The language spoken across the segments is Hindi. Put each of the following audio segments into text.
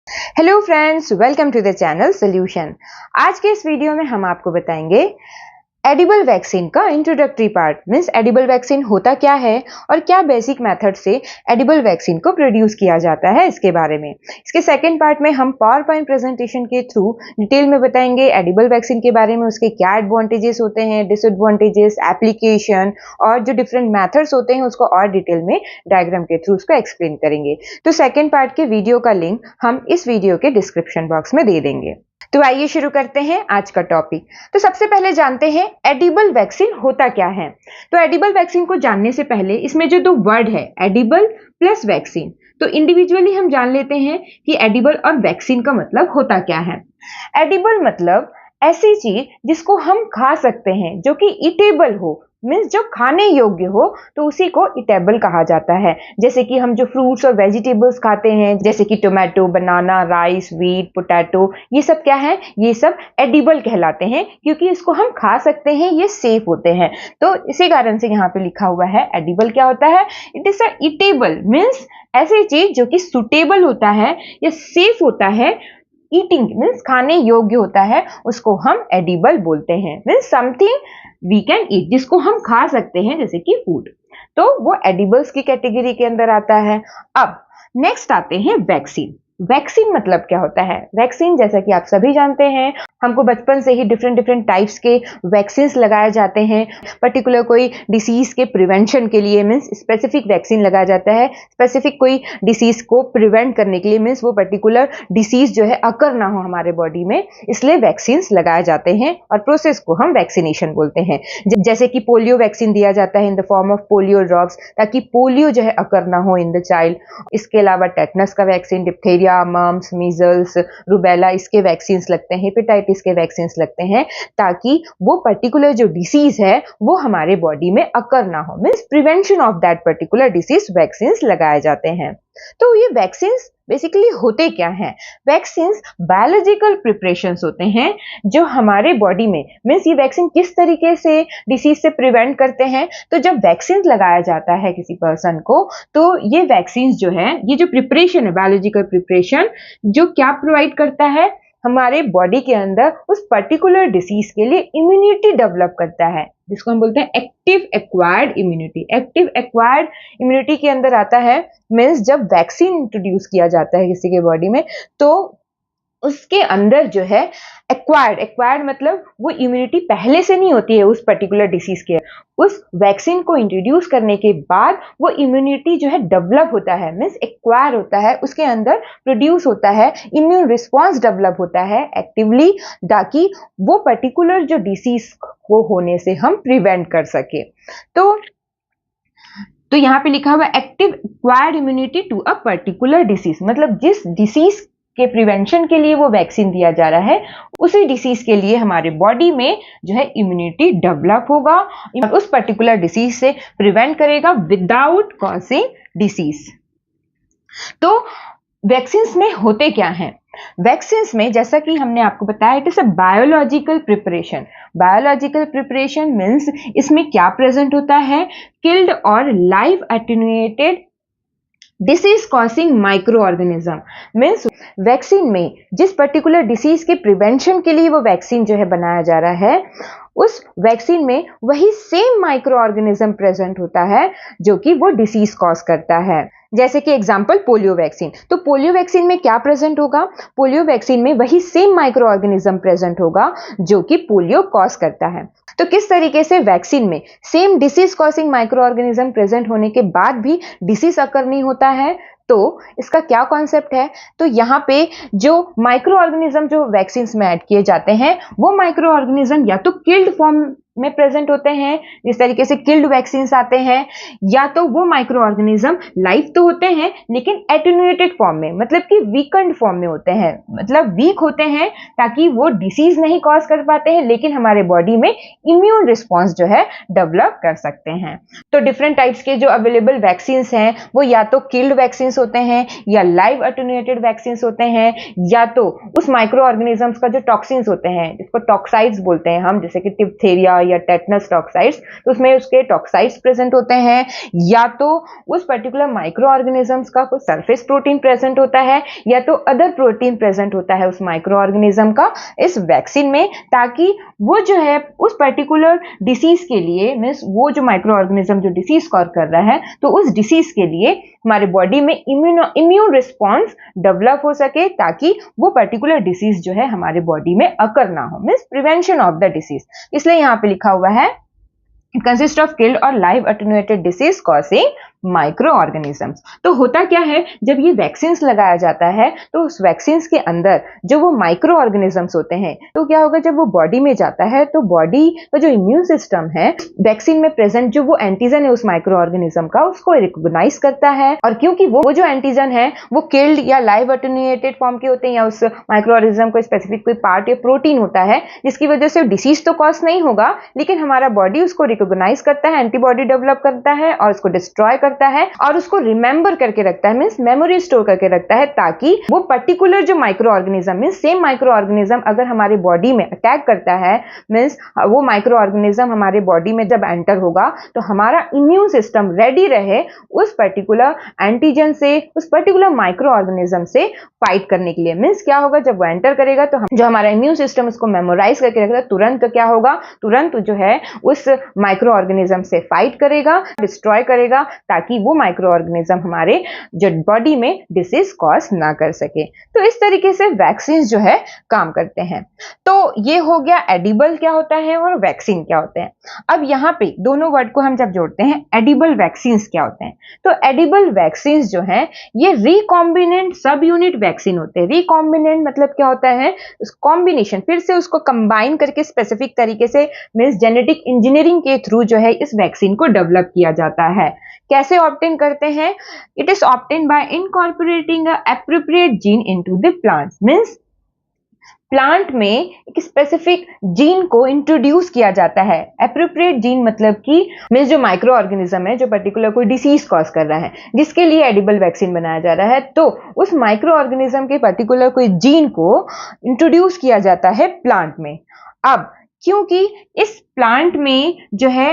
Hello friends, welcome to the channel solution. आज के इस वीडियो में हम आपको बताएंगे एडिबल वैक्सीन का introductory part means edible vaccine होता क्या है और क्या बेसिक मेथड से एडिबल वैक्सीन को प्रोड्यूस किया जाता है इसके बारे में। इसके सेकंड पार्ट में हम पावर पॉइंट प्रेजेंटेशन के थ्रू डिटेल में बताएंगे एडिबल वैक्सीन के बारे में, उसके क्या एडवांटेजेस होते हैं, डिसएडवांटेजेस, एप्लीकेशन और जो डिफरेंट मेथड्स होते हैं उसको और डिटेल में डायग्राम के थ्रू उसको एक्सप्लेन करेंगे। तो सेकंड पार्ट के वीडियो का लिंक हम इस वीडियो के डिस्क्रिप्शन बॉक्स में दे देंगे। तो आइए शुरू करते हैं आज का टॉपिक। तो सबसे पहले जानते हैं एडिबल वैक्सीन होता क्या है। तो एडिबल वैक्सीन को जानने से पहले इसमें जो दो वर्ड है एडिबल प्लस वैक्सीन, तो इंडिविजुअली हम जान लेते हैं कि एडिबल और वैक्सीन का मतलब होता क्या है। एडिबल मतलब ऐसी चीज जिसको हम खा सकते हैं, जो कि ईटेबल हो मीन्स जो खाने योग्य हो, तो उसी को ईटेबल कहा जाता है। जैसे कि हम जो फ्रूट्स और वेजिटेबल्स खाते हैं जैसे कि टोमेटो, बनाना, राइस, व्हीट, पोटैटो, ये सब क्या है, ये सब एडिबल कहलाते हैं क्योंकि इसको हम खा सकते हैं, ये सेफ होते हैं। तो इसी कारण से यहाँ पे लिखा हुआ है एडिबल क्या होता है, it is a eatable means ऐसी चीज जो कि सुटेबल होता है या सेफ होता है, ईटिंग मीन्स खाने योग्य होता है, उसको हम एडिबल बोलते हैं। Means something we can eat, जिसको हम खा सकते हैं जैसे कि फूड, तो वो एडिबल्स की कैटेगरी के अंदर आता है। अब नेक्स्ट आते हैं वैक्सीन। वैक्सीन मतलब क्या होता है। वैक्सीन जैसा कि आप सभी जानते हैं, हमको बचपन से ही डिफरेंट टाइप्स के वैक्सीन्स लगाए जाते हैं। पर्टिकुलर कोई डिसीज के प्रिवेंशन के लिए मीन्स स्पेसिफिक वैक्सीन लगाया जाता है, स्पेसिफिक कोई डिसीज को प्रिवेंट करने के लिए मीन्स वो पर्टिकुलर डिसीज जो है अकर ना हो हमारे बॉडी में, इसलिए वैक्सीन्स लगाए जाते हैं और प्रोसेस को हम वैक्सीनेशन बोलते हैं। जैसे कि पोलियो वैक्सीन दिया जाता है in the form of polio drops, ताकि पोलियो जो है अकर ना हो इन द चाइल्ड। इसके अलावा टेटनस का vaccine, diphtheria, mumps, measles, rubella, इसके वैक्सीन लगते हैं, हेपेटाइटिस के वैक्सीन लगते हैं, ताकि वो पर्टिकुलर जो डिसीज है वो हमारे बॉडी में अकर ना हो means prevention of that particular disease vaccine लगाए जाते हैं। तो ये वैक्सीन बेसिकली होते क्या हैं। वैक्सीन बायोलॉजिकल प्रिपरेशंस होते हैं जो हमारे बॉडी में मींस ये वैक्सीन किस तरीके से डिसीज से प्रिवेंट करते हैं। तो जब वैक्सीन लगाया जाता है किसी पर्सन को, तो ये वैक्सीन जो है, ये जो प्रिपरेशन है बायोलॉजिकल प्रिपरेशन, जो क्या प्रोवाइड करता है, हमारे बॉडी के अंदर उस पर्टिकुलर डिसीज के लिए इम्यूनिटी डेवलप करता है, जिसको हम बोलते हैं active acquired immunity. Active acquired immunity के अंदर आता है मीन्स जब वैक्सीन इंट्रोड्यूस किया जाता है किसी के बॉडी में, तो उसके अंदर जो है एक्वायर्ड मतलब वो इम्यूनिटी पहले से नहीं होती है उस पर्टिकुलर डिसीज के, उस वैक्सीन को इंट्रोड्यूस करने के बाद वो इम्यूनिटी जो है डेवलप होता है मींस एक्वायर होता है, उसके अंदर प्रोड्यूस होता है, इम्यून रिस्पॉन्स डेवलप होता है एक्टिवली, ताकि वो पर्टिकुलर जो डिसीज को होने से हम प्रिवेंट कर सके। तो यहाँ पे लिखा हुआ active acquired immunity to a particular disease, मतलब जिस डिसीज के प्रिवेंशन के लिए वो वैक्सीन दिया जा रहा है, उसी डिसीज के लिए हमारे बॉडी में जो है इम्यूनिटी डेवलप होगा और उस पर्टिकुलर डिसीज से प्रिवेंट करेगा विदाउट कॉजिंग डिसीज। तो वैक्सीन्स में होते क्या हैं। वैक्सीन्स में जैसा कि हमने आपको बताया, it is a biological preparation. Biological preparation means इसमें क्या प्रेजेंट होता है, किल्ड और live attenuated disease causing micro organism. Means vaccine में जिस पर्टिकुलर डिसीज के प्रिवेंशन के लिए वो वैक्सीन जो है बनाया जा रहा है, उस वैक्सीन में वही सेम माइक्रो ऑर्गेनिज्म प्रेजेंट होता है जो कि वो डिसीज कॉज करता है। जैसे कि एग्जांपल पोलियो वैक्सीन, तो पोलियो वैक्सीन में क्या प्रेजेंट होगा, पोलियो वैक्सीन में वही सेम माइक्रो ऑर्गेनिज्म प्रेजेंट होगा जो कि पोलियो कॉज करता है। तो किस तरीके से वैक्सीन में same disease causing micro organism present होने के बाद भी डिसीज अकर नहीं होता है, तो इसका क्या कॉन्सेप्ट है। तो यहाँ पे जो माइक्रो ऑर्गेनिज्म जो वैक्सीन में ऐड किए जाते हैं, वो माइक्रो ऑर्गेनिज्म या तो किल्ड फॉर्म में प्रेजेंट होते हैं, जिस तरीके से किल्ड वैक्सीन्स आते हैं, या तो वो माइक्रो ऑर्गेनिज्म लाइव तो होते हैं लेकिन एटेन्यूएटेड फॉर्म में, मतलब कि वीकेंड फॉर्म में होते हैं, मतलब वीक होते हैं ताकि वो डिसीज नहीं कॉज कर पाते हैं लेकिन हमारे बॉडी में इम्यून रिस्पॉन्स जो है डेवलप कर सकते हैं। तो डिफरेंट टाइप्स के जो अवेलेबल वैक्सीन्स हैं वो या तो किल्ड वैक्सीन्स होते हैं, या लाइव एटेन्यूएटेड वैक्सीन्स होते हैं, या तो उस माइक्रो ऑर्गेनिजम्स का जो टॉक्सिन्स होते हैं जिसको टॉक्साइड्स बोलते हैं हम, जैसे कि डिप्थेरिया या टेटनस टॉक्साइड्स, तो उसमें उसके टॉक्साइड्स प्रेजेंट होते हैं, या तो उस पर्टिकुलर माइक्रो ऑर्गेनिजम्स का कोई सरफेस प्रोटीन प्रेजेंट होता है, या तो अदर प्रोटीन प्रेजेंट होता है उस माइक्रो ऑर्गेनिज्म का इस वैक्सीन में, ताकि वो जो है उस पर्टिकुलर डिसीज के लिए, मीन्स वो जो माइक्रो ऑर्गेनिज्म जो डिसीज कॉज कर रहा है, तो उस डिसीज के लिए हमारे बॉडी में इम्यून रिस्पॉन्स डेवलप हो सके, ताकि वो पर्टिकुलर डिसीज जो है हमारे बॉडी में अकर ना हो, means prevention of the disease. इसलिए यहां पे लिखा हुआ है इट कंसिस्ट ऑफ किल्ड और live attenuated disease causing micro organisms. तो होता क्या है, जब ये वैक्सीन लगाया जाता है तो उस वैक्सीन के अंदर जो वो माइक्रो ऑर्गेनिजम्स होते हैं, तो क्या होगा, जब वो बॉडी में जाता है तो बॉडी का जो इम्यून सिस्टम है वैक्सीन में प्रेजेंट जो वो एंटीजन है उस माइक्रो ऑर्गेनिज्म का, उसको रिकॉग्नाइज करता है। और क्योंकि वो जो एंटीजन है वो किल्ड या लाइव अटेन्यूएटेड फॉर्म के होते हैं, या उस माइक्रो ऑर्गेनिज्म को स्पेसिफिक कोई पार्ट या प्रोटीन होता है, जिसकी वजह से डिसीज तो कॉज नहीं होगा, लेकिन हमारा बॉडी उसको रिकॉग्नाइज करता है, एंटीबॉडी डेवलप करता है और उसको डिस्ट्रॉय करता है और उसको रिमेंबर करके रखता है, मींस मेमोरी स्टोर करके रखता है, ताकि वो पर्टिकुलर जो micro organism, means same micro organism अगर हमारे बॉडी में अटैक करता है, मींस वो माइक्रो ऑर्गेनिज्म हमारे बॉडी में जब एंटर होगा तो हमारा इम्यून सिस्टम रेडी रहे उस पर्टिकुलर एंटीजन से, उस पर्टिकुलर माइक्रो ऑर्गेनिज्म से फाइट करने के लिए। मींस क्या होगा, जब वो एंटर करेगा तो जो हमारा इम्यून सिस्टम उसको मेमोराइज करके रखेगा, तुरंत क्या होगा, तुरंत जो है उस माइक्रो ऑर्गेनिज्म से फाइट करेगा, डिस्ट्रॉय करेगा, ताकि वो माइक्रो ऑर्गेनिज्म हमारे जो बॉडी में डिसीज कॉज ना कर सके। तो इस तरीके से वैक्सीन जो है काम करते हैं। तो ये हो गया एडिबल क्या होता है और वैक्सीन क्या होते हैं। अब यहाँ पे दोनों वर्ड को हम जब जोड़ते हैं, एडिबल वैक्सीन क्या होते हैं, तो एडिबल वैक्सीन जो है ये रिकॉम्बिनेंट सब यूनिट वैक्सीन होते हैं। रिकॉम्बिनेंट मतलब क्या होता है, कॉम्बिनेशन, फिर से उसको कंबाइन करके स्पेसिफिक तरीके से मींस जेनेटिक इंजीनियरिंग के थ्रू जो है इस वैक्सीन को डेवलप किया जाता है। कैसे ऑब्टेन करते हैं, it is obtain bye incorporating a appropriate gene into the plant, means plant में एक स्पेसिफिक जीन को इंट्रोड्यूस किया जाता है। एप्रोप्रिएट जीन मतलब कि मींस जो माइक्रो ऑर्गेनिज्म है जो पर्टिकुलर कोई डिसीज कॉज कर रहा है, जिसके लिए एडिबल वैक्सीन बनाया जा रहा है, तो उस माइक्रो ऑर्गेनिज्म के पर्टिकुलर कोई जीन को इंट्रोड्यूस किया जाता है प्लांट में। अब क्योंकि इस प्लांट में जो है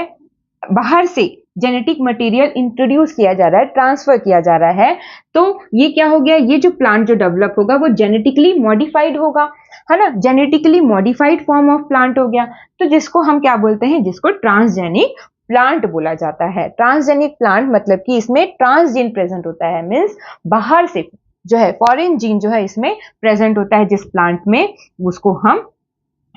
बाहर से जेनेटिक मटेरियल इंट्रोड्यूस किया जा रहा है, ट्रांसफर किया जा रहा है, तो ये क्या हो गया, ये जो प्लांट जो डेवलप होगा वो जेनेटिकली मॉडिफाइड होगा, है ना, genetically modified form of plant हो गया, तो जिसको हम क्या बोलते हैं, जिसको ट्रांसजेनिक प्लांट बोला जाता है। ट्रांसजेनिक प्लांट मतलब कि इसमें ट्रांसजीन प्रेजेंट होता है, मींस बाहर से जो है फॉरेन जीन जो है इसमें प्रेजेंट होता है जिस प्लांट में, उसको हम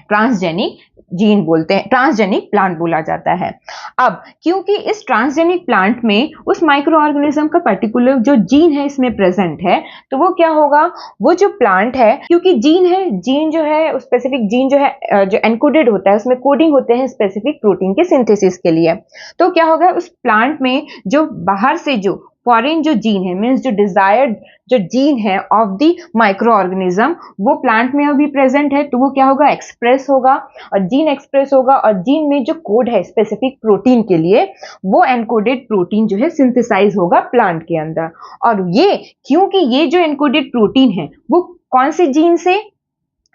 ट्रांसजेनिक जीन बोलते हैं, ट्रांसजेनिक प्लांट बोला जाता है। अब क्योंकि इस ट्रांसजेनिक प्लांट में उस माइक्रो ऑर्गेनिज्म का पर्टिकुलर जो जीन है इसमें प्रेजेंट है, तो वो क्या होगा, वो जो प्लांट है, क्योंकि जीन है, जीन जो है स्पेसिफिक जीन जो है जो एनकोडेड होता है, उसमें कोडिंग होते हैं स्पेसिफिक प्रोटीन के सिंथेसिस के लिए, तो क्या होगा, उस प्लांट में जो बाहर से जो फॉरेन जो जीन है, मींस जो डिजायर्ड जो जीन है ऑफ द माइक्रो ऑर्गेनिज्म, वो प्लांट में अभी प्रेजेंट है, तो वो क्या होगा, एक्सप्रेस होगा, और जीन एक्सप्रेस होगा, और जीन में जो कोड है स्पेसिफिक प्रोटीन के लिए, वो एनकोडेड प्रोटीन जो है सिंथेसाइज होगा प्लांट के अंदर। और ये क्योंकि ये जो एनकोडेड प्रोटीन है वो कौन से जीन से,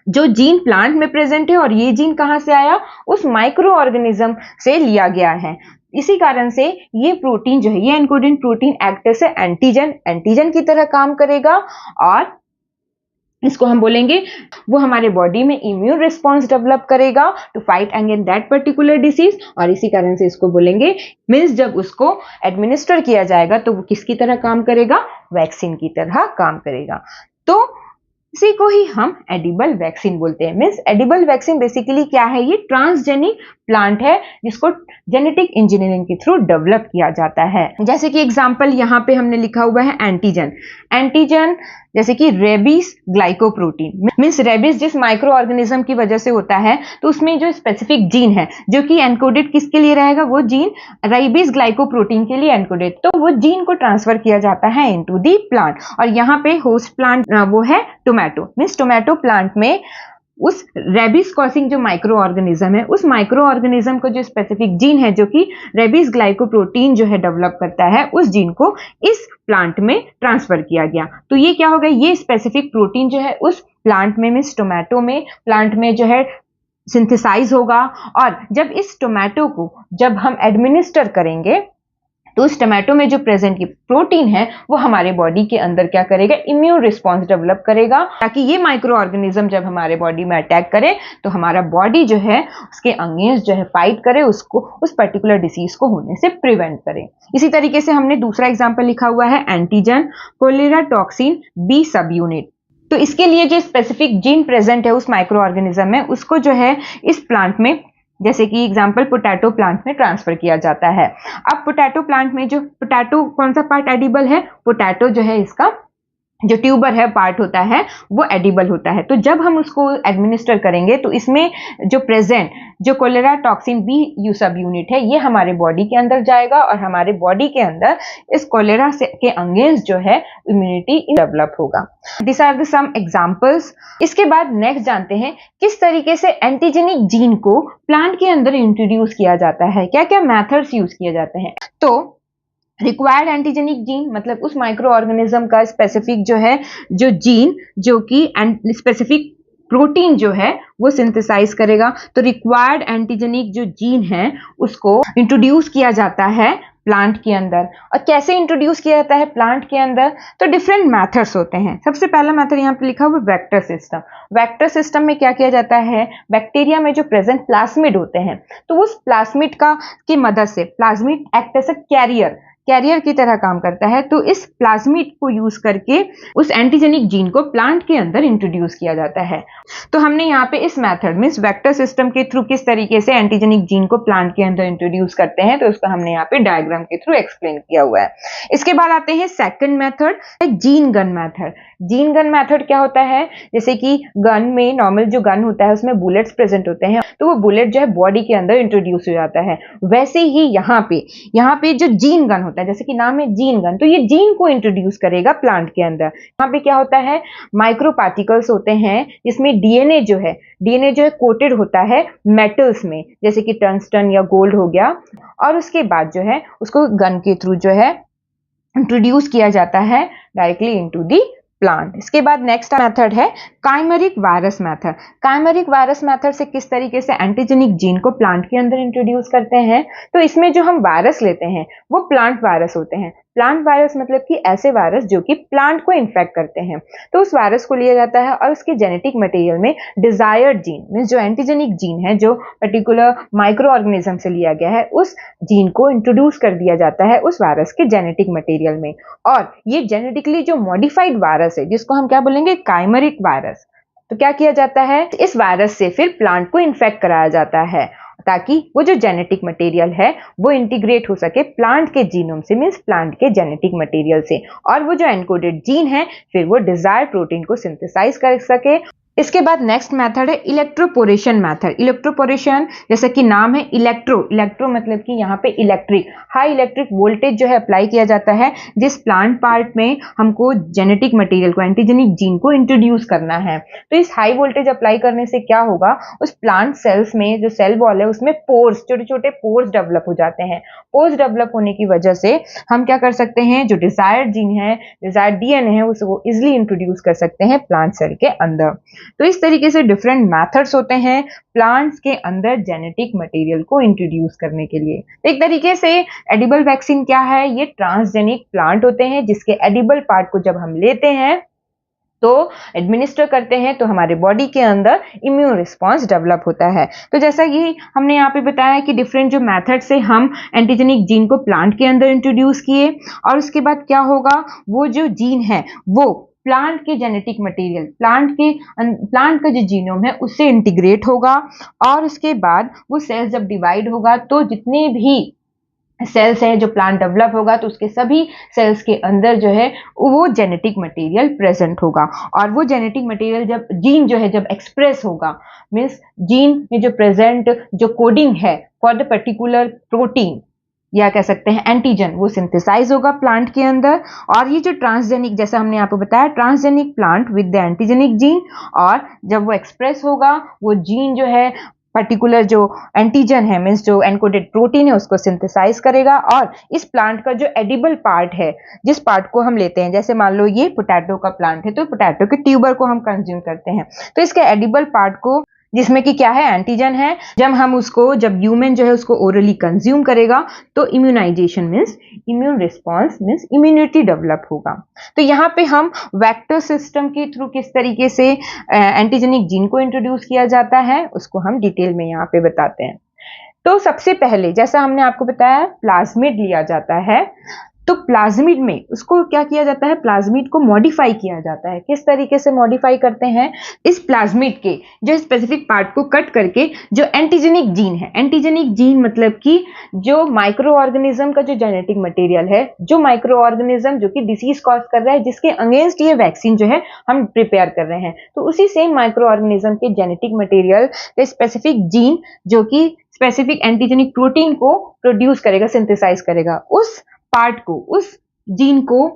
जो जीन प्लांट में प्रेजेंट है, और ये जीन कहां से आया, उस माइक्रो ऑर्गेनिज्म से लिया गया है। इसी कारण से ये प्रोटीन जो है, ये encoded protein act as antigen की तरह काम करेगा, और इसको हम बोलेंगे वो हमारे बॉडी में इम्यून रिस्पॉन्स डेवलप करेगा to fight against that particular disease, और इसी कारण से इसको बोलेंगे, मींस जब उसको एडमिनिस्टर किया जाएगा तो वो किसकी तरह काम करेगा, वैक्सीन की तरह काम करेगा। तो इसी को ही हम एडिबल वैक्सीन बोलते हैं। मींस एडिबल वैक्सीन बेसिकली क्या है, ये ट्रांसजेनिक प्लांट है जिसको जेनेटिक इंजीनियरिंग के थ्रू डेवलप किया जाता है। जैसे कि एग्जांपल यहाँ पे हमने लिखा हुआ है एंटीजन, एंटीजन जैसे कि रेबीज ग्लाइकोप्रोटीन, मींस रेबीज जिस माइक्रो ऑर्गेनिज्म की वजह से होता है, तो उसमें जो स्पेसिफिक जीन है जो कि एनकोडेड किसके लिए रहेगा, वो जीन रेबीज ग्लाइकोप्रोटीन के लिए एनकोडेड, तो वो जीन को ट्रांसफर किया जाता है इनटू दी प्लांट। और यहाँ पे होस्ट प्लांट वो है टोमेटो, मींस टोमेटो प्लांट में उस रेबीज कॉजिंग जो माइक्रो ऑर्गेनिज्म है, उस माइक्रो ऑर्गेनिज्म को जो स्पेसिफिक जीन है जो कि रेबीज ग्लाइकोप्रोटीन जो है डेवलप करता है, उस जीन को इस प्लांट में ट्रांसफर किया गया। तो ये क्या हो गया, ये स्पेसिफिक प्रोटीन जो है उस प्लांट में, मींस टोमेटो में, प्लांट में जो है सिंथेसाइज होगा। और जब इस टोमेटो को जब हम एडमिनिस्टर करेंगे तो उस टोमेटो में जो प्रेजेंट की प्रोटीन है वो हमारे बॉडी के अंदर क्या करेगा, इम्यून रिस्पॉन्स डेवलप करेगा, ताकि ये माइक्रो ऑर्गेनिज्म जब हमारे बॉडी में अटैक करे तो हमारा बॉडी जो है उसके अगेंस्ट जो है फाइट करे, उसको उस पर्टिकुलर डिसीज को होने से प्रिवेंट करे। इसी तरीके से हमने दूसरा एग्जाम्पल लिखा हुआ है antigen cholera toxin b subunit. तो इसके लिए जो स्पेसिफिक जीन प्रेजेंट है उस माइक्रो ऑर्गेनिज्म में, उसको जो है इस प्लांट में, जैसे कि एग्जांपल पोटैटो प्लांट में ट्रांसफर किया जाता है। अब पोटैटो प्लांट में जो पोटैटो कौन सा पार्ट एडिबल है, पोटैटो जो है इसका जो ट्यूबर है पार्ट होता है वो एडिबल होता है। तो जब हम उसको एडमिनिस्टर करेंगे तो इसमें जो प्रेजेंट जो cholera toxin b u subunit है ये हमारे बॉडी के अंदर जाएगा और हमारे बॉडी के अंदर इस कोलेरा के अगेंस्ट जो है इम्यूनिटी डेवलप होगा। This are the some examples. इसके बाद नेक्स्ट जानते हैं किस तरीके से एंटीजेनिक जीन को प्लांट के अंदर इंट्रोड्यूस किया जाता है, क्या क्या मेथड्स यूज किए जाते हैं। तो रिक्वायर्ड एंटीजेनिक जीन मतलब उस माइक्रो ऑर्गेनिज्म का स्पेसिफिक जो है जो जीन जो कि स्पेसिफिक प्रोटीन जो है वो सिंथेसाइज करेगा। तो रिक्वायर्ड एंटीजेनिक जो जीन है उसको इंट्रोड्यूस किया जाता है प्लांट के अंदर। और कैसे इंट्रोड्यूस किया जाता है प्लांट के अंदर, तो डिफरेंट मेथड्स होते हैं। सबसे पहला मेथड यहाँ पे लिखा हुआ है वेक्टर सिस्टम। वेक्टर सिस्टम में क्या किया जाता है, बैक्टीरिया में जो प्रेजेंट प्लाज्मिड होते हैं तो उस प्लाज्मिड का की मदद से, plasmid act as a carrier की तरह काम करता है, तो इस प्लाज्मिड को यूज करके उस एंटीजेनिक जीन को प्लांट के अंदर इंट्रोड्यूस किया जाता है। तो हमने यहाँ पे इस मेथड मींस वेक्टर सिस्टम के थ्रू किस तरीके से एंटीजेनिक जीन को प्लांट के अंदर इंट्रोड्यूस करते हैं तो उसको हमने यहाँ पे डायग्राम के थ्रू एक्सप्लेन किया हुआ है। इसके बाद आते हैं second method, gene gun method. Gene gun method क्या होता है, जैसे कि गन में नॉर्मल जो गन होता है उसमें बुलेट्स प्रेजेंट होते हैं तो वो बुलेट जो है बॉडी के अंदर इंट्रोड्यूस हो जाता है। वैसे ही यहाँ पे जो जीन गन होता है, जैसे कि नाम है जीन गन, तो ये जीन को इंट्रोड्यूस करेगा प्लांट के अंदर। यहाँ पे क्या होता है, माइक्रो पार्टिकल्स होते हैं जिसमें डीएनए जो है कोटेड होता है मेटल्स में, जैसे कि टंगस्टन या गोल्ड हो गया, और उसके बाद जो है उसको गन के थ्रू जो है इंट्रोड्यूस किया जाता है डायरेक्टली इनटू दी प्लांट। इसके बाद नेक्स्ट मेथड है chimeric virus method. Chimeric virus method से किस तरीके से एंटीजेनिक जीन को प्लांट के अंदर इंट्रोड्यूस करते हैं, तो इसमें जो हम वायरस लेते हैं वो प्लांट वायरस होते हैं। प्लांट वायरस मतलब कि ऐसे वायरस जो कि प्लांट को इन्फेक्ट करते हैं, तो उस वायरस को लिया जाता है और उसके जेनेटिक मटेरियल में डिजायर्ड जीन मींस जो एंटीजेनिक जीन है जो पर्टिकुलर माइक्रो ऑर्गेनिज्म से लिया गया है उस जीन को इंट्रोड्यूस कर दिया जाता है उस वायरस के जेनेटिक मटेरियल में। और ये जेनेटिकली जो मॉडिफाइड वायरस है जिसको हम क्या बोलेंगे, काइमेरिक वायरस, तो क्या किया जाता है, इस वायरस से फिर प्लांट को इन्फेक्ट कराया जाता है ताकि वो जो जेनेटिक मटेरियल है वो इंटीग्रेट हो सके प्लांट के जीनोम से मींस प्लांट के जेनेटिक मटेरियल से, और वो जो एनकोडेड जीन है फिर वो डिजायर्ड प्रोटीन को सिंथेसाइज कर सके। इसके बाद नेक्स्ट मेथड है इलेक्ट्रोपोरेशन मेथड। इलेक्ट्रोपोरेशन जैसे कि नाम है इलेक्ट्रो मतलब कि यहाँ पे इलेक्ट्रिक हाई इलेक्ट्रिक वोल्टेज जो है अप्लाई किया जाता है जिस प्लांट पार्ट में हमको जेनेटिक मटेरियल को एंटीजेनिक जीन को इंट्रोड्यूस करना है। तो इस हाई वोल्टेज अप्लाई करने से क्या होगा, उस प्लांट सेल्स में जो सेल वॉल है उसमें पोर्स, छोटे छोटे पोर्स डेवलप हो जाते हैं। पोर्स डेवलप होने की वजह से हम क्या कर सकते हैं, जो डिजायर्ड जीन है, डिजायर्ड डीएनए है उसको इजिली इंट्रोड्यूस कर सकते हैं प्लांट सेल के अंदर। तो इस तरीके से डिफरेंट मेथड्स होते हैं प्लांट्स के अंदर जेनेटिक मटेरियल को इंट्रोड्यूस करने के लिए। एक तरीके से एडिबल वैक्सीन क्या है, ये ट्रांसजेनिक प्लांट होते हैं जिसके एडिबल पार्ट को जब हम लेते हैं तो एडमिनिस्टर करते हैं तो हमारे बॉडी के अंदर इम्यून रिस्पॉन्स डेवलप होता है। तो जैसा कि हमने यहाँ पे बताया कि डिफरेंट जो मेथड से हम एंटीजेनिक जीन को प्लांट के अंदर इंट्रोड्यूस किए, और उसके बाद क्या होगा, वो जो जीन है वो प्लांट के जेनेटिक मटेरियल प्लांट का जो जीनोम है उससे इंटीग्रेट होगा, और उसके बाद वो सेल्स जब डिवाइड होगा तो जितने भी सेल्स है जो प्लांट डेवलप होगा तो उसके सभी सेल्स के अंदर जो है वो जेनेटिक मटेरियल प्रेजेंट होगा। और वो जेनेटिक मटेरियल जब जीन जो है जब एक्सप्रेस होगा मींस जीन में जो प्रेजेंट जो कोडिंग है फॉर द पर्टिकुलर प्रोटीन या कह सकते हैं एंटीजन, वो सिंथेसाइज होगा प्लांट के अंदर। और ये जो ट्रांसजेनिक, जैसा हमने आपको बताया, transgenic plant with the antigenic gene, और जब वो एक्सप्रेस होगा वो जीन जो है पर्टिकुलर जो एंटीजन है मींस जो एनकोडेड प्रोटीन है उसको सिंथेसाइज करेगा, और इस प्लांट का जो एडिबल पार्ट है जिस पार्ट को हम लेते हैं, जैसे मान लो ये पोटैटो का प्लांट है तो पोटैटो के ट्यूबर को हम कंज्यूम करते हैं, तो इसके एडिबल पार्ट को जिसमें कि क्या है, एंटीजन है। जब ह्यूमन जो है उसको ओरली कंज्यूम करेगा तो immunisation means immune response means immunity develop होगा। तो यहाँ पे हम वेक्टर सिस्टम के थ्रू किस तरीके से एंटीजेनिक जीन को इंट्रोड्यूस किया जाता है उसको हम डिटेल में यहाँ पे बताते हैं। तो सबसे पहले जैसा हमने आपको बताया प्लाज्मिड लिया जाता है, तो प्लाज्मिड में उसको क्या किया जाता है, प्लाज्मिड को मॉडिफाई किया जाता है। किस तरीके से मॉडिफाई करते हैं, इस प्लाज्मिड के जो स्पेसिफिक पार्ट को कट करके जो एंटीजेनिक जीन है, एंटीजेनिक जीन मतलब कि जो माइक्रो ऑर्गेनिज्म का जो जेनेटिक मटेरियल है, जो माइक्रो ऑर्गेनिज्म जो कि डिसीज कॉज कर रहा है, जिसके अगेंस्ट ये वैक्सीन जो है हम प्रिपेयर कर रहे हैं, तो उसी सेम माइक्रो ऑर्गेनिज्म के जेनेटिक मटेरियल स्पेसिफिक जीन जो कि स्पेसिफिक एंटीजेनिक प्रोटीन को प्रोड्यूस करेगा, सिंथेसाइज करेगा, उस पार्ट को, उस जीन को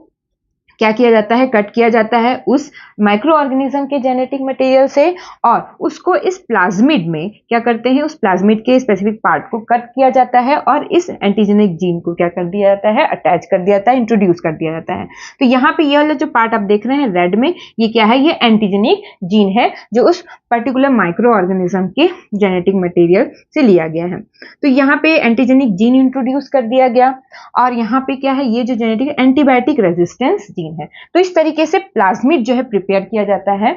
क्या किया जाता है, कट किया जाता है उस माइक्रो ऑर्गेनिज्म के जेनेटिक मटेरियल से, और उसको इस प्लाज्मिड में क्या करते हैं, उस प्लाज्मिड के स्पेसिफिक पार्ट को कट किया जाता है और इस एंटीजेनिक जीन को क्या कर दिया जाता है, अटैच कर दिया जाता है, इंट्रोड्यूस कर दिया जाता है। तो यहाँ पे ये वाला जो पार्ट आप देख रहे हैं रेड में, ये क्या है, ये एंटीजेनिक जीन है जो उस पर्टिकुलर माइक्रो ऑर्गेनिज्म के जेनेटिक मटेरियल से लिया गया है। तो यहाँ पे एंटीजेनिक जीन इंट्रोड्यूस कर दिया गया, और यहाँ पे क्या है, ये जो जेनेटिक एंटीबायोटिक रेजिस्टेंस जीन है। तो इस तरीके से प्लाज्मिड जो है प्रिपेयर किया जाता है।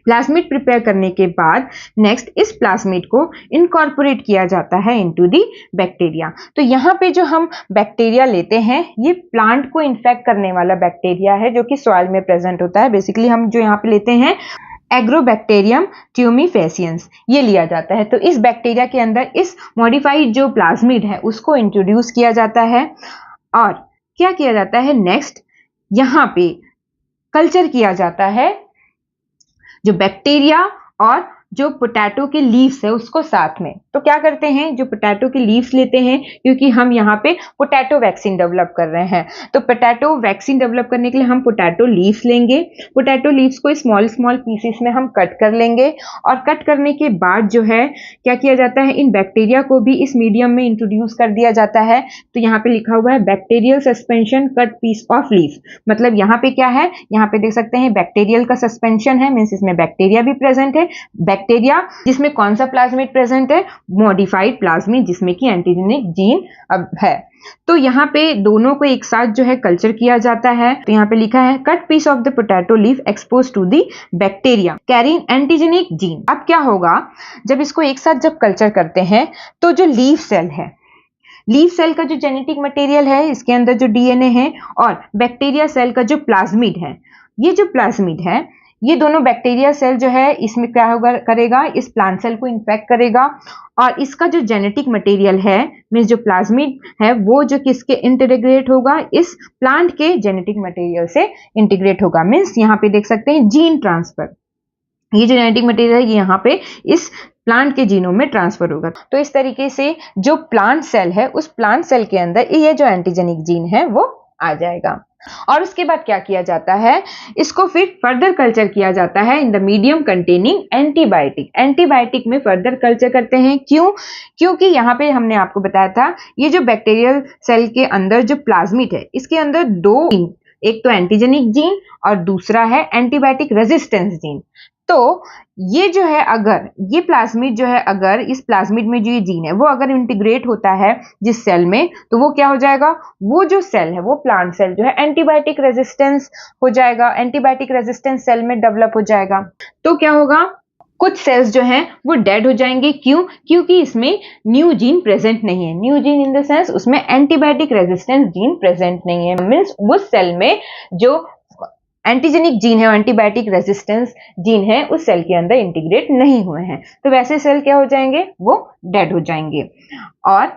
प्लाज्मिड प्रिपेयर करने के बाद नेक्स्ट इस प्लाज्मिड को इनकॉर्पोरेट किया जाता है इनटू दी बैक्टीरिया। तो यहाँ पे जो हम बैक्टीरिया लेते हैं, ये प्लांट को इन्फेक्ट करने वाला बैक्टीरिया है जो कि सॉइल में प्रेजेंट होता है। बेसिकली हम जो यहाँ पे लेते हैं एग्रोबैक्टीरियम ट्यूमीफेसियंस, ये लिया जाता है। तो इस बैक्टीरिया के अंदर इस मॉडिफाइड जो प्लाज्मिड है उसको इंट्रोड्यूस किया जाता है, और क्या किया जाता है, नेक्स्ट यहाँ पे कल्चर किया जाता है जो बैक्टीरिया और जो पोटैटो के लीव्स है उसको साथ में। तो क्या करते हैं, जो पोटैटो के लीव्स लेते हैं, क्योंकि हम यहाँ पे पोटैटो वैक्सीन डेवलप कर रहे हैं, तो पोटैटो वैक्सीन डेवलप करने के लिए हम पोटैटो लीव्स लेंगे। पोटैटो लीव्स को स्मॉल स्मॉल पीसेस में हम कट कर लेंगे, और कट करने के बाद जो है क्या किया जाता है, इन बैक्टीरिया को भी इस मीडियम में इंट्रोड्यूस कर दिया जाता है। तो यहाँ पे लिखा हुआ है bacterial suspension cut piece of leaf, मतलब यहाँ पे क्या है, यहाँ पे देख सकते हैं बैक्टीरियल का सस्पेंशन है, मीन्स इसमें बैक्टीरिया भी प्रेजेंट है। बैक्टीरिया जिसमें कौन सा प्लाज्मिड प्रेजेंट है, मॉडिफाइड प्लाज्मिड जिसमें कि एंटीजेनिक जीन अब है। तो यहाँ पे दोनों को एक साथ जो है कल्चर किया जाता है। तो यहाँ पे लिखा है cut piece of the potato leaf expose to the bacteria carrying antigenic gene. अब क्या होगा, जब इसको एक साथ जब कल्चर करते हैं तो जो लीफ सेल है, लीफ सेल का जो जेनेटिक मटेरियल है, इसके अंदर जो डीएनए है, और बैक्टीरिया सेल का जो प्लाज्मिड है, ये जो प्लाज्मिड है, ये दोनों बैक्टीरिया सेल जो है इसमें क्या होगा, करेगा, इस प्लांट सेल को इन्फेक्ट करेगा, और इसका जो जेनेटिक मटेरियल है मींस जो प्लाज्मिड है वो जो किसके इंटीग्रेट होगा, इस प्लांट के जेनेटिक मटेरियल से इंटीग्रेट होगा। मींस यहाँ पे देख सकते हैं जीन ट्रांसफर, ये जो जेनेटिक मटेरियल है ये यहाँ पे इस प्लांट के जीनोम में ट्रांसफर होगा। तो इस तरीके से जो प्लांट सेल है, उस प्लांट सेल के अंदर ये जो एंटीजेनिक जीन है वो आ जाएगा। और उसके बाद क्या किया जाता है, इसको फिर फर्दर कल्चर किया जाता है in the medium containing antibiotic. Antibiotic में फर्दर कल्चर करते हैं, क्यों, क्योंकि यहाँ पे हमने आपको बताया था ये जो बैक्टीरियल सेल के अंदर जो प्लाज्मिड है, इसके अंदर दो, एक तो एंटीजेनिक जीन और दूसरा है एंटीबायोटिक रेजिस्टेंस जीन। तो ये जो है, अगर ये प्लाज्मिड जो है, अगर इस प्लाज्मिड में जो ये जीन है वो अगर इंटीग्रेट होता है जिस सेल में, तो वो क्या हो जाएगा, वो जो सेल है, वो प्लांट सेल जो है एंटीबायोटिक रेजिस्टेंस हो जाएगा, एंटीबायोटिक रेजिस्टेंस सेल में डेवलप हो जाएगा। तो क्या होगा, कुछ सेल्स जो हैं वो डेड हो जाएंगे, क्यों, क्योंकि इसमें न्यू जीन प्रेजेंट नहीं है। New gene in the sense उसमें एंटीबायोटिक रेजिस्टेंस जीन प्रेजेंट नहीं है, मींस उस सेल में जो एंटीजेनिक जीन है, एंटीबायोटिक रेजिस्टेंस जीन है, उस सेल के अंदर इंटीग्रेट नहीं हुए हैं। तो वैसे सेल क्या हो जाएंगे, वो डेड हो जाएंगे। और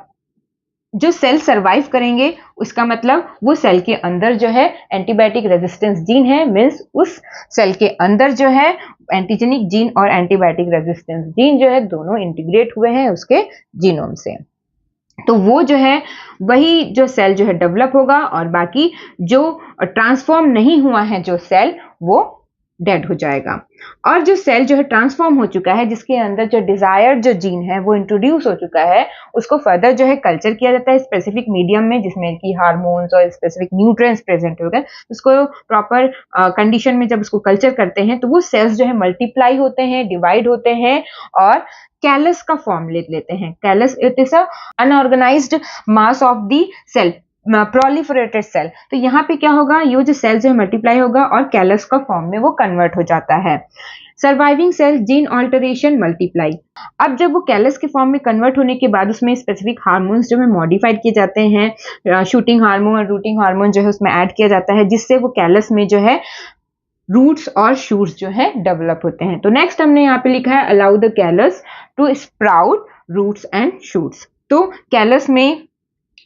जो सेल सरवाइव करेंगे उसका मतलब वो सेल के अंदर जो है एंटीबायोटिक रेजिस्टेंस जीन है, मींस उस सेल के अंदर जो है एंटीजेनिक जीन और एंटीबायोटिक रेजिस्टेंस जीन जो है दोनों इंटीग्रेट हुए हैं उसके जीनोम से। तो वो जो है वही जो सेल जो है डेवलप होगा, और बाकी जो ट्रांसफॉर्म नहीं हुआ है जो सेल वो डेड हो जाएगा। और जो सेल जो है ट्रांसफॉर्म हो चुका है, जिसके अंदर जो डिजायर्ड जो जीन है वो इंट्रोड्यूस हो चुका है, उसको फर्दर जो है कल्चर किया जाता है स्पेसिफिक मीडियम में, जिसमें कि हार्मोन्स और स्पेसिफिक न्यूट्रिएंट्स प्रेजेंट हो गए। उसको प्रॉपर कंडीशन में जब उसको कल्चर करते हैं तो वो सेल्स जो है मल्टीप्लाई होते हैं, डिवाइड होते हैं और कैलस का फॉर्म ले लेते हैं। Callus it is a unorganised mass of the cell, proliferated cell. तो यहाँ पे क्या होगा, ये जो सेल जो है मल्टीप्लाई होगा और कैलस का फॉर्म में वो कन्वर्ट हो जाता है। Surviving cell gene alteration multiply. अब जब वो कैलस के फॉर्म में कन्वर्ट होने के बाद उसमें स्पेसिफिक हार्मोन्स जो है मॉडिफाइड किए जाते हैं, शूटिंग हार्मोन और रूटिंग हार्मोन जो है उसमें ऐड किया जाता है, जिससे वो कैलस में जो है रूट्स और शूट्स जो है डेवलप होते हैं। तो नेक्स्ट हमने यहाँ पे लिखा है allow the callus to sprout roots and shoots. तो कैलस में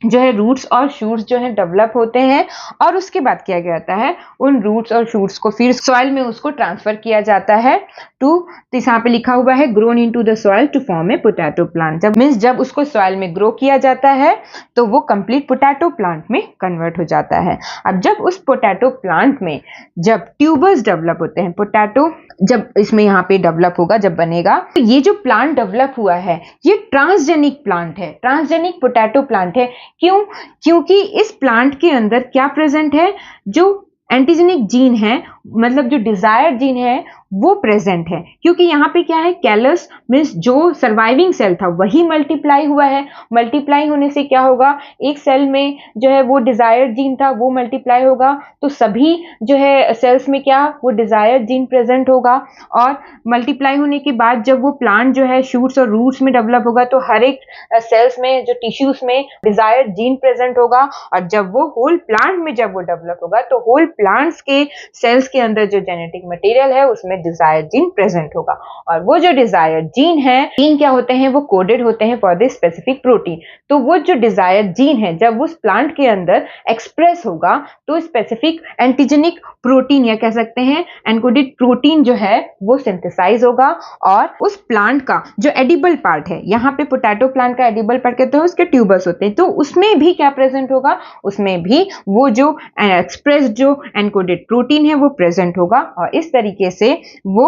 जो है रूट्स और शूट्स जो है डेवलप होते हैं और उसके बाद क्या जाता है, उन रूट्स और शूट्स को फिर सॉइल में उसको ट्रांसफर किया जाता है टू, तो यहाँ पे लिखा हुआ है grown into the soil to form a potato plant. जब मीन्स जब उसको सॉइल में ग्रो किया जाता है तो वो कंप्लीट पोटैटो प्लांट में कन्वर्ट हो जाता है। अब जब उस पोटैटो प्लांट में जब ट्यूबर्स डेवलप होते हैं, पोटैटो जब इसमें यहाँ पे डेवलप होगा, जब बनेगा, तो ये जो प्लांट डेवलप हुआ है ये ट्रांसजेनिक प्लांट है, ट्रांसजेनिक पोटैटो प्लांट है। क्यों? क्योंकि इस प्लांट के अंदर क्या प्रेजेंट है, जो एंटीजेनिक जीन है, मतलब जो डिजायर्ड जीन है वो प्रेजेंट है। क्योंकि यहाँ पे क्या है, कैलस मीन्स जो सर्वाइविंग सेल था वही मल्टीप्लाई हुआ है। मल्टीप्लाई होने से क्या होगा, एक सेल में जो है वो डिजायर्ड जीन था वो मल्टीप्लाई होगा, तो सभी जो है सेल्स में क्या, वो डिजायर्ड जीन प्रेजेंट होगा। और मल्टीप्लाई होने के बाद जब वो प्लांट जो है शूट्स और रूट्स में डेवलप होगा तो हर एक सेल्स में जो टिश्यूज में डिजायर्ड जीन प्रेजेंट होगा। और जब वो होल प्लांट में जब वो डेवलप होगा तो होल प्लांट्स के सेल्स के अंदर जो जेनेटिक मटेरियल है उसमें डिजायर्ड जीन प्रेजेंट होगा। और वो जो डिजायर्ड जीन है, जीन क्या होते हैं, वो कोडेड होते हैं फॉर द स्पेसिफिक प्रोटीन। तो वो जो डिजायर्ड जीन है जब उस प्लांट के अंदर एक्सप्रेस होगा तो स्पेसिफिक एंटीजेनिक प्रोटीन या कह सकते हैं एनकोडेड प्रोटीन जो है वो सिंथेसाइज होगा। और उस प्लांट का जो एडिबल पार्ट है, यहाँ पे पोटैटो प्लांट का एडिबल पार्ट कहते हैं उसके ट्यूबर्स होते हैं, तो उसमें भी क्या प्रेजेंट होगा, उसमें भी वो जो एक्सप्रेस्ड जो एनकोडेड प्रोटीन है वो प्रेजेंट होगा। और इस तरीके से वो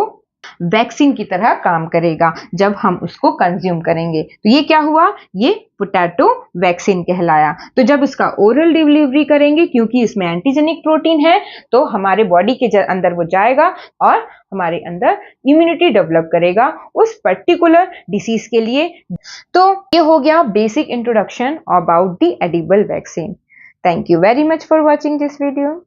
वैक्सीन की तरह काम करेगा जब हम उसको कंज्यूम करेंगे। तो ये क्या हुआ, ये पोटैटो वैक्सीन कहलाया। तो जब उसका ओरल डिलीवरी करेंगे, क्योंकि इसमें एंटीजेनिक प्रोटीन है, तो हमारे बॉडी के अंदर वो जाएगा और हमारे अंदर इम्यूनिटी डेवलप करेगा उस पर्टिकुलर डिसीज के लिए। तो ये हो गया basic introduction about the edible vaccine. Thank you very much for watching this video.